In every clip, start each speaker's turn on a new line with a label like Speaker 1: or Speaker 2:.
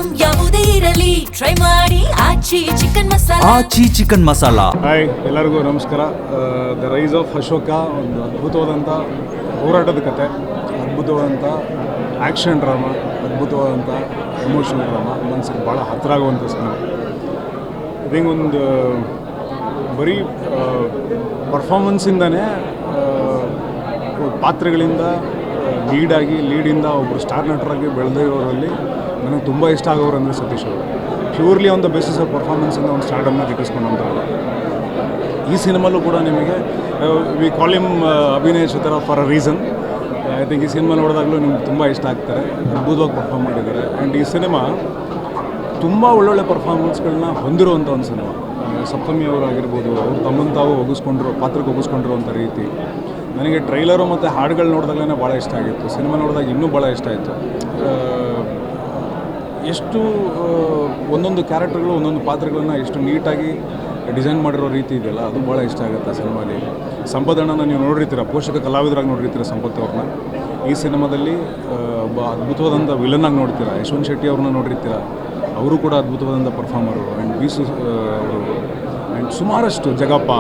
Speaker 1: Item ಯಾವುದೇ ಇರಲಿ try ಮಾಡಿ ಆಚಿ ಚಿಕನ್ ಮಸಾಲಾ.
Speaker 2: ಹಾಯ್, ಎಲ್ಲರಿಗೂ ನಮಸ್ಕಾರ. ದ ರೈಸ್ ಆಫ್ ಅಶೋಕ ಒಂದು ಅದ್ಭುತವಾದಂಥ ಹೋರಾಟದ ಕತೆ, ಅದ್ಭುತವಾದಂಥ ಆ್ಯಕ್ಷನ್ ಡ್ರಾಮಾ, ಅದ್ಭುತವಾದಂಥ ಎಮೋಷನಲ್ ಡ್ರಾಮಾ, ಮನಸ್ಸಿಗೆ ಭಾಳ ಹತ್ತಿರ ಆಗುವಂಥ ಸಿನಿಮಾ. ಐ ಥಿಂಕ್ ಒಂದು ಬರೀ ಪರ್ಫಾರ್ಮೆನ್ಸಿಂದನೇ ಪಾತ್ರಗಳಿಂದ ಲೀಡಿಂದ ಒಬ್ಬರು ಸ್ಟಾರ್ ನಟರಾಗಿ ಬೆಳೆದಿರೋರಲ್ಲಿ ನನಗೆ ತುಂಬ ಇಷ್ಟ ಆಗೋರು ಅಂದರೆ ಸತೀಶ್ ಅವರು. Purely on the basis of ಪರ್ಫಾರ್ಮೆನ್ಸಿಂದ ಒಂದು ಸ್ಟಾರ್ಡಮ್ನ ಗಿಟ್ಟಿಸ್ಕೊಂಡಂಥವ್ರು. ಈ ಸಿನಿಮಾಲೂ ಕೂಡ ನಿಮಗೆ ವಿ ಕಾಲ್ ಹಿಮ್ ಅಭಿನಯ ಚಿತ್ರ for a reason. I think ಈ ಸಿನಿಮಾ ನೋಡಿದಾಗಲೂ ನಿಮ್ಗೆ ತುಂಬ ಇಷ್ಟ ಆಗ್ತಾರೆ. ಅದ್ಭುತವಾಗಿ ಪರ್ಫಾರ್ಮ್ ಮಾಡಿದ್ದಾರೆ. ಆ್ಯಂಡ್ ಈ ಸಿನಿಮಾ ತುಂಬ ಒಳ್ಳೊಳ್ಳೆ ಪರ್ಫಾರ್ಮೆನ್ಸ್ಗಳನ್ನ ಹೊಂದಿರುವಂಥ ಒಂದು ಸಿನಿಮಾ. ಸಪ್ತಮಿ ಅವರಾಗಿರ್ಬೋದು, ಅವ್ರು ತಮ್ಮನ್ನು ತಾವು ಪಾತ್ರಕ್ಕೆ ಒಗ್ಗಿಸ್ಕೊಂಡಿರುವಂಥ ರೀತಿ ನನಗೆ ಟ್ರೈಲರು ಮತ್ತು ಹಾಡುಗಳು ನೋಡಿದಾಗಲೇ ಭಾಳ ಇಷ್ಟ ಆಗಿತ್ತು. ಸಿನಿಮಾ ನೋಡಿದಾಗ ಇನ್ನೂ ಭಾಳ ಇಷ್ಟ ಆಯಿತು. ಎಷ್ಟು ಒಂದೊಂದು ಕ್ಯಾರೆಕ್ಟರ್ಗಳು, ಒಂದೊಂದು ಪಾತ್ರಗಳನ್ನ ಎಷ್ಟು ನೀಟಾಗಿ ಡಿಸೈನ್ ಮಾಡಿರೋ ರೀತಿ ಇದೆಯಲ್ಲ, ಅದು ಭಾಳ ಇಷ್ಟ ಆಗುತ್ತೆ ಸಿನಿಮಾಲಿ. ಸಂಪದಣ್ಣನ ನೀವು ನೋಡಿರ್ತೀರ, ಪೋಷಕ ಕಲಾವಿದರಾಗಿ ನೋಡಿರ್ತೀರ ಸಂಪತ್ ಅವ್ರನ್ನ. ಈ ಸಿನಿಮಾದಲ್ಲಿ ಒಬ್ಬ ಅದ್ಭುತವಾದಂಥ ವಿಲನ್ನಾಗಿ ನೋಡ್ತೀರ. ಯಶವಂತ್ ಶೆಟ್ಟಿ ಅವ್ರನ್ನ ನೋಡಿರ್ತೀರ, ಅವರು ಕೂಡ ಅದ್ಭುತವಾದಂಥ ಪರ್ಫಾರ್ಮರು. ಆ್ಯಂಡ್ ಅವರು ಆ್ಯಂಡ್ ಸುಮಾರಷ್ಟು ಜಗಪ್ಪ,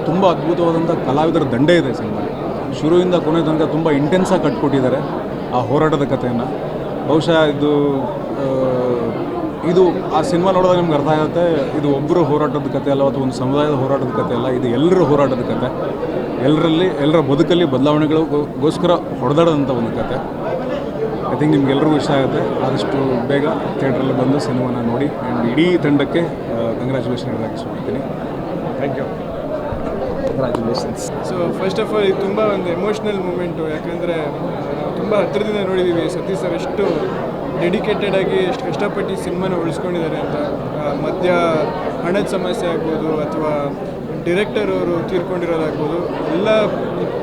Speaker 2: ತುಂಬ ಅದ್ಭುತವಾದಂಥ ಕಲಾವಿದರ ದಂಡೆ ಇದೆ ಸಿನಿಮಾಲಿ. ಶುರುವಿಂದ ಕೊನೆ ತನಕ ತುಂಬ ಇಂಟೆನ್ಸಾಗಿ ಕಟ್ಕೊಟ್ಟಿದ್ದಾರೆ ಆ ಹೋರಾಟದ ಕಥೆಯನ್ನು. ಬಹುಶಃ ಇದು ಆ ಸಿನಿಮಾ ನೋಡಿದಾಗ ನಿಮ್ಗೆ ಅರ್ಥ ಆಗುತ್ತೆ, ಇದು ಒಬ್ಬರು ಹೋರಾಟದ ಕಥೆ ಅಲ್ಲ, ಅಥವಾ ಒಂದು ಸಮುದಾಯದ ಹೋರಾಟದ ಕಥೆ ಅಲ್ಲ, ಇದು ಎಲ್ಲರ ಹೋರಾಟದ ಕಥೆ. ಎಲ್ಲರ ಬದುಕಲ್ಲಿ ಬದಲಾವಣೆಗಳಿಗೋಸ್ಕರ ಹೊಡೆದಾಡೋಂಥ ಒಂದು ಕತೆ. ಐ ಥಿಂಕ್ ನಿಮ್ಗೆಲ್ರಿಗೂ ಇಷ್ಟ ಆಗುತ್ತೆ. ಆದಷ್ಟು ಬೇಗ ಥಿಯೇಟ್ರಲ್ಲಿ ಬಂದು ಸಿನಿಮಾನ ನೋಡಿ. ಆ್ಯಂಡ್ ಇಡೀ ತಂಡಕ್ಕೆ ಕಂಗ್ರ್ಯಾಚುಲೇಷನ್ ಹೇಳೋಕ್ಕೆ ಇಷ್ಟಪಡ್ತೀನಿ. Thank you. Congratulations.
Speaker 3: So first of all ಇದು ತುಂಬ ಒಂದು ಎಮೋಷ್ನಲ್ ಮೂಮೆಂಟು. ಯಾಕಂದರೆ ನಾವು ತುಂಬ ಹತ್ತಿರದಿಂದ ನೋಡಿದ್ದೀವಿ ಸತೀಶ್ ಸರ್ ಎಷ್ಟು ಡೆಡಿಕೇಟೆಡ್ ಆಗಿ ಎಷ್ಟು ಕಷ್ಟಪಟ್ಟು ಸಿನಿಮಾನ ಉಳಿಸ್ಕೊಂಡಿದ್ದಾರೆ ಅಂತ. ಮಧ್ಯ ಹಣದ ಸಮಸ್ಯೆ ಆಗ್ಬೋದು, ಅಥವಾ ಡಿರೆಕ್ಟರ್ ಅವರು ತೀರ್ಕೊಂಡಿರೋದಾಗ್ಬೋದು, ಎಲ್ಲ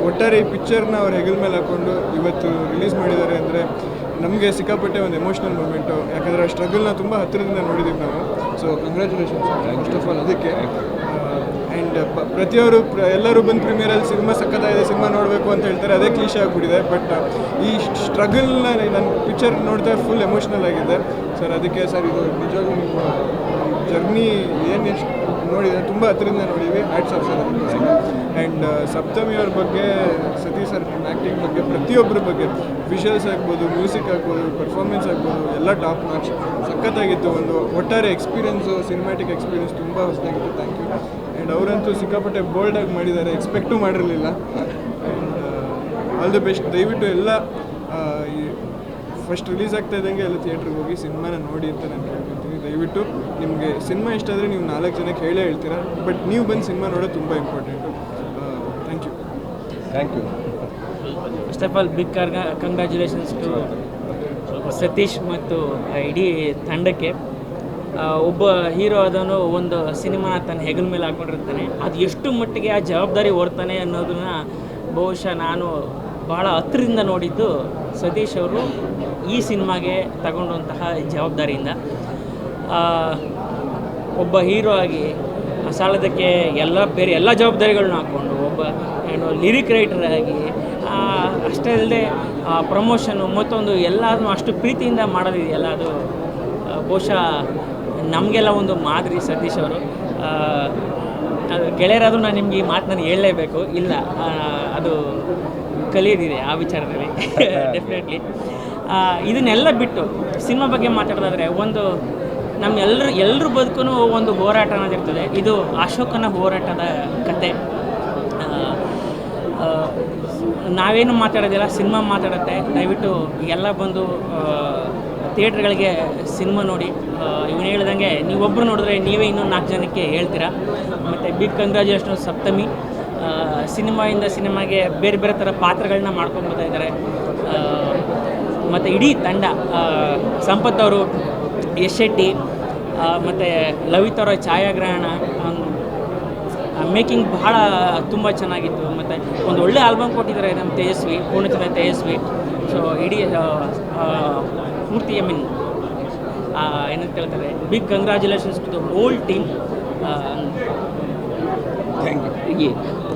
Speaker 3: ಒಟ್ಟಾರೆ ಈ ಪಿಕ್ಚರ್ನ ಅವ್ರ ಹೆಗಲ ಮೇಲೆ ಹಾಕ್ಕೊಂಡು ಇವತ್ತು ರಿಲೀಸ್ ಮಾಡಿದ್ದಾರೆ ಅಂದರೆ ನಮಗೆ ಸಿಕ್ಕಾಪಟ್ಟೆ ಒಂದು ಎಮೋಷ್ನಲ್ ಮೂಮೆಂಟು. ಯಾಕಂದರೆ ಆ ಸ್ಟ್ರಗಲ್ನ ತುಂಬ ಹತ್ತಿರದಿಂದ ನೋಡಿದ್ದೀವಿ ನಾವು. So congratulations first of all ಅದಕ್ಕೆ. ಆ್ಯಂಡ್ ಎಲ್ಲರೂ ಬಂದು ಪ್ರೀಮಿಯರಲ್ಲಿ ಸಿನಿಮಾ ಸಕ್ಕತ್ತಾಗಿದೆ, ಸಿನಿಮಾ ನೋಡಬೇಕು ಅಂತ ಹೇಳ್ತಾರೆ, ಅದೇ ಕ್ಲೀಶೆ ಆಗಿಬಿಟ್ಟಿದೆ. ಬಟ್ ಈ ಸ್ಟ್ರಗಲ್ನ ನನ್ನ ಪಿಕ್ಚರ್ ನೋಡ್ತಾ ಫುಲ್ ಎಮೋಷ್ನಲ್ ಆಗಿದೆ ಸರ್. ಅದಕ್ಕೆ ಸರ್ ಇದು ನಿಜವಾಗ್ಲೂ ನಿಮ್ಮ ಜರ್ನಿ ಎಷ್ಟು ನೋಡಿದೆ, ತುಂಬ ಹತ್ತಿರದಿಂದ ನೋಡಿದ್ವಿ. ಹ್ಯಾಟ್ಸ್ ಆಫ್ ಸರ್ ಅದಕ್ಕೆ. ಆ್ಯಂಡ್ ಸಪ್ತಮಿ ಅವ್ರ ಬಗ್ಗೆ, ಸತೀಶ್ ಸರ್ ಆ್ಯಕ್ಟಿಂಗ್ ಬಗ್ಗೆ, ಪ್ರತಿಯೊಬ್ಬರ ಬಗ್ಗೆ, ವಿಷುವಲ್ಸ್ ಆಗ್ಬೋದು, ಮ್ಯೂಸಿಕ್ ಆಗ್ಬೋದು, ಪರ್ಫಾರ್ಮೆನ್ಸ್ ಆಗ್ಬೋದು, ಎಲ್ಲ ಟಾಪ್ ನಾಚ್ ಸಖತ್ತಾಗಿತ್ತು. ಒಂದು ಒಟ್ಟಾರೆ ಎಕ್ಸ್ಪೀರಿಯೆನ್ಸು, ಸಿನಿಮ್ಯಾಟಿಕ್ ಎಕ್ಸ್ಪೀರಿಯೆನ್ಸ್ ತುಂಬ ಹೊಸದಾಗಿತ್ತು. Thank you. ಆ್ಯಂಡ್ ಅವರಂತೂ ಸಿಕ್ಕಾಪಟ್ಟೆ ಬೋಲ್ಡಾಗಿ ಮಾಡಿದ್ದಾರೆ, ಎಕ್ಸ್ಪೆಕ್ಟೂ ಮಾಡಿರಲಿಲ್ಲ. And all the best. ದಯವಿಟ್ಟು ಎಲ್ಲ ಫಸ್ಟ್ ರಿಲೀಸ್ ಆಗ್ತಾ ಇದ್ದಂಗೆ ಎಲ್ಲ ಥಿಯೇಟ್ರಿಗೆ ಹೋಗಿ ಸಿನಿಮಾನ ನೋಡಿ ಅಂತ ನಾನು ಕೇಳ್ಕೊತೀನಿ. ದಯವಿಟ್ಟು ನಿಮಗೆ ಸಿನಿಮಾ ಇಷ್ಟ ಆದರೆ ನೀವು 4 ಜನಕ್ಕೆ ಹೇಳ್ತೀರಾ, ಬಟ್ ನೀವು ಬಂದು ಸಿನಿಮಾ ನೋಡೋದು ತುಂಬ important. Thank you.
Speaker 2: Thank you.
Speaker 4: First of all big congratulations to Satish ಮತ್ತು ಇಡೀ ತಂಡಕ್ಕೆ. ಒಬ್ಬ ಹೀರೋ ಅದನ್ನು ಒಂದು ಸಿನಿಮಾನ ತನ್ನ ಹೆಗಲ ಮೇಲೆ ಹಾಕ್ಕೊಂಡಿರ್ತಾನೆ, ಅದು ಎಷ್ಟು ಮಟ್ಟಿಗೆ ಆ ಜವಾಬ್ದಾರಿ ಹೊರ್ತಾನೆ ಅನ್ನೋದನ್ನ ಬಹುಶಃ ನಾನು ಭಾಳ ಹತ್ತಿರದಿಂದ ನೋಡಿದ್ದು ಸತೀಶ್ ಅವರು ಈ ಸಿನಿಮಾಗೆ ತಗೊಂಡಂತಹ ಜವಾಬ್ದಾರಿಯಿಂದ. ಒಬ್ಬ ಹೀರೋ ಆಗಿ ಸಾಲದಕ್ಕೆ ಬೇರೆ ಎಲ್ಲ ಜವಾಬ್ದಾರಿಗಳನ್ನ ಹಾಕ್ಕೊಂಡು ಒಬ್ಬ ಲಿರಿಕ್ ರೈಟರ್ ಆಗಿ, ಅಷ್ಟೇ ಅಲ್ಲದೆ ಪ್ರಮೋಷನ್ನು ಮತ್ತೊಂದು ಎಲ್ಲದನ್ನು ಅಷ್ಟು ಪ್ರೀತಿಯಿಂದ ಮಾಡೋದಿದೆಯಲ್ಲ, ಅದು ಬಹುಶಃ ನಮಗೆಲ್ಲ ಒಂದು ಮಾದರಿ ಸತೀಶ್ ಅವರು. ಅದು ಗೆಳೆಯರಾದರೂ ನಾನು ನಿಮ್ಗೆ ಈ ಮಾತನ್ನು ಹೇಳಲೇಬೇಕು, ಇಲ್ಲ ಅದು ಕಲಿಯೋದಿದೆ ಆ ವಿಚಾರದಲ್ಲಿ ಡೆಫಿನೆಟ್ಲಿ. ಇದನ್ನೆಲ್ಲ ಬಿಟ್ಟು ಸಿನಿಮಾ ಬಗ್ಗೆ ಮಾತಾಡೋದಾದರೆ, ಒಂದು ಎಲ್ಲರ ಬದುಕೂ ಒಂದು ಹೋರಾಟ ಅನ್ನೋದಿರ್ತದೆ. ಇದು ಅಶೋಕನ ಹೋರಾಟದ ಕತೆ. ನಾವೇನು ಮಾತಾಡೋದಿಲ್ಲ, ಸಿನಿಮಾ ಮಾತಾಡುತ್ತೆ. ದಯವಿಟ್ಟು ಎಲ್ಲ ಬಂದು ಥಿಯೇಟ್ರ್ಗಳಿಗೆ ಸಿನಿಮಾ ನೋಡಿ. ಇವನು ಹೇಳ್ದಂಗೆ ನೀವೊಬ್ಬರು ನೋಡಿದ್ರೆ ನೀವೇ ಇನ್ನೂ 4 ಜನಕ್ಕೆ ಹೇಳ್ತೀರಾ. ಮತ್ತು ಬಿಗ್ ಕಂಗ್ರ್ಯಾಚುಲೇಷನ್ ಸಪ್ತಮಿ. ಸಿನಿಮಾಯಿಂದ ಸಿನಿಮಾಗೆ ಬೇರೆ ಬೇರೆ ಥರ ಪಾತ್ರಗಳನ್ನ ಮಾಡ್ಕೊಂಡ್ಬರ್ತಾ ಇದ್ದಾರೆ. ಮತ್ತು ಇಡೀ ತಂಡ, ಸಂಪತ್ ಅವರು, ಯಶ್ ಶೆಟ್ಟಿ, ಮತ್ತು ಲವಿತ್ ಅವರ ಛಾಯಾಗ್ರಹಣ, ಮೇಕಿಂಗ್ ಬಹಳ ತುಂಬ ಚೆನ್ನಾಗಿತ್ತು. ಮತ್ತು ಒಂದು ಒಳ್ಳೆ ಆಲ್ಬಮ್ ಕೊಟ್ಟಿದ್ದಾರೆ ನಮ್ಮ ಪೂರ್ಣಚಂದ್ರ ತೇಜಸ್ವಿ. ಸೊ ಇಡೀ ಪೂರ್ತಿ ಏನಂತ ಹೇಳ್ತಾರೆ, big congratulations to the whole team. Thank you.